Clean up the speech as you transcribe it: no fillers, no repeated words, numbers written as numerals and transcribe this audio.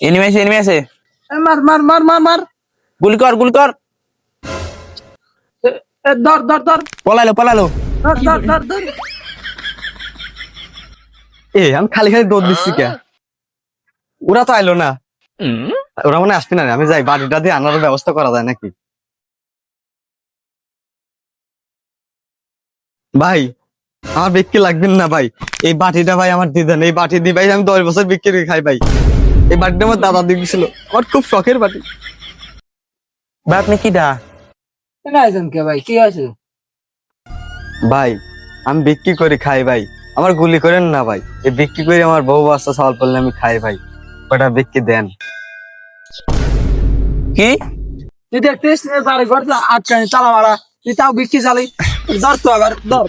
Enemy আছে মার মার মার মার মার। গুলি কর ধর ধর ধর পলালো ধর ধর ধর ধর। আমি খালি খালি দৌড় দিচ্ছি কে? ওরা তো আইলো না, ওরা মনে হয় আসবে না। আমি যাই, বাড়িটা দিয়ে আনার ব্যবস্থা করা যায় নাকি? ভাই আমার বিক্রি লাগবেন না ভাই, এই বাটিটা ভাই আমার দিদেন। এই বাটি দিয়ে ভাই আমি 10 বছর বিক্রি খাই ভাই। এই বাটিটা আমার দাদা দিয়ে গেছিল, আমার খুব শখের বাটি। ভাই আপনি কি দা কেন আইছেন কে ভাই, কি আছে? ভাই আমি বিক্রি করে খাই ভাই, আমার গুলি করেন না ভাই। এই বিক্রি করে আমার বউ বাচ্চা চাল পড়লে আমি খাই ভাই, কটা বিক্রি দেন। কি তুই দেখতিস বাড়ি ঘর আটকানি তালা মারা, তুই তাও বিক্রি চালি। ধর তো আবার ধর।